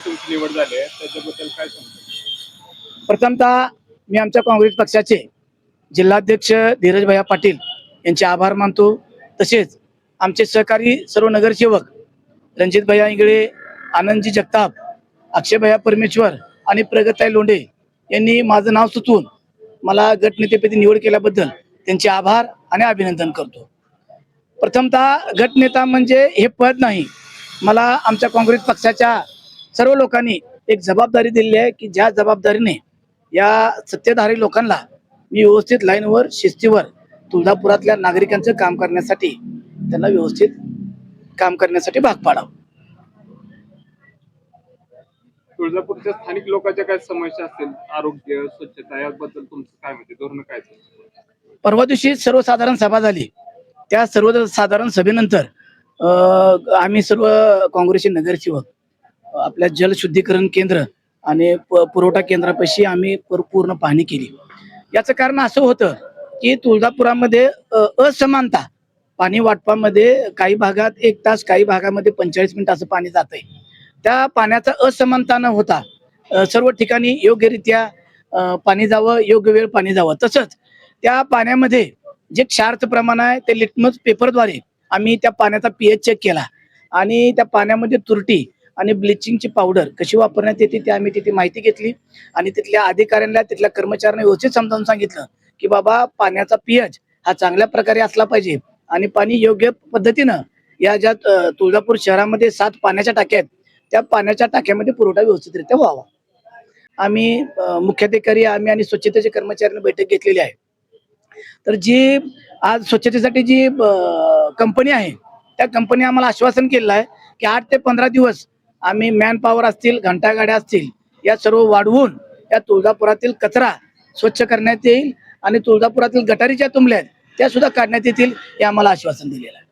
तुमची निवड झाली आहे त्याच्याबद्दल काय सांगता? प्रथमतः मी आमच्या काँग्रेस पक्षाचे जिल्हाध्यक्ष धीरज भैया पाटील यांचे आभार मानतो। तसेच आमचे सहकारी सर्व नगरसेवक रणजित भैया इंगळे, आनंदजी जगताप, अक्षय भैया परमेश्वर आणि प्रगताई लोंढे यांनी माझं नाव सुचवून मला गटनेतेपदी निवड केल्याबद्दल त्यांचे आभार आणि अभिनंदन करतो। प्रथमतः गटनेता म्हणजे हे पद नाही, मला आमच्या काँग्रेस पक्षाच्या सर्व लोकांनी एक जबाबदारी दिलेली आहे की ज्या जबाबदारीने या सत्तेधारी लोकांना मी व्यवस्थित लाईनवर शिस्तीवर तुळजापुरातल्या नागरिकांचं काम करण्यासाठी त्यांना व्यवस्थित काम करण्यासाठी भाग पाडावं। तुळजापूरच्या स्थानिक लोकांच्या काय समस्या असतील, आरोग्य, स्वच्छता याबद्दल तुमचं काय म्हणते, धोरण काय असेल? परवा दिवशी सर्वसाधारण सभा झाली। त्या सर्वसाधारण सभेनंतर आम्ही सर्व काँग्रेसचे नगरसेवक आपल्या जलशुद्धीकरण केंद्र आणि पुरवठा केंद्रापाशी आम्ही पूर्ण पाहणी केली। याचं कारण असं होतं की तुळजापुरामध्ये असमानता पाणी वाटपामध्ये काही भागात 1 तास, काही भागामध्ये 45 मिनिट असं पाणी जातंय। त्या पाण्याचा असमानता न होता सर्व ठिकाणी योग्यरित्या पाणी जावं, योग्य वेळ पाणी जावं। तसंच त्या पाण्यामध्ये जे क्षारचं प्रमाण आहे ते लिटमस पेपरद्वारे आम्ही त्या पाण्याचा pH चेक केला आणि त्या पाण्यामध्ये तुरटी आणि ब्लिचिंगची पावडर कशी वापरण्यात येते ते आम्ही तिथे माहिती घेतली आणि तिथल्या अधिकाऱ्यांना, तिथल्या कर्मचाऱ्यांना व्यवस्थित समजावून सांगितलं की बाबा पाण्याचा pH हा चांगल्या प्रकारे असला पाहिजे आणि पाणी योग्य पद्धतीनं या ज्या तुळजापूर शहरामध्ये 7 पाण्याच्या टाक्या आहेत त्या पाण्याच्या टाक्यामध्ये पुरवठा व्यवस्थितरित्या व्हावा। आम्ही मुख्याधिकारी आम्ही आणि स्वच्छतेचे कर्मचाऱ्यांनी बैठक घेतलेली आहे। तर जी आज स्वच्छतेसाठी जी कंपनी आहे त्या कंपनी आम्हाला आश्वासन केलेलं आहे की 8 ते 15 दिवस आम्ही मॅन पॉवर असतील, घंटागाड्या असतील या सर्व वाढवून या तुळजापुरातील कचरा स्वच्छ करण्यात येईल आणि तुळजापुरातील गटारी ज्या तुंबल्या आहेत त्या सुद्धा काढण्यात येतील हे आम्हाला आश्वासन दिलेलं आहे।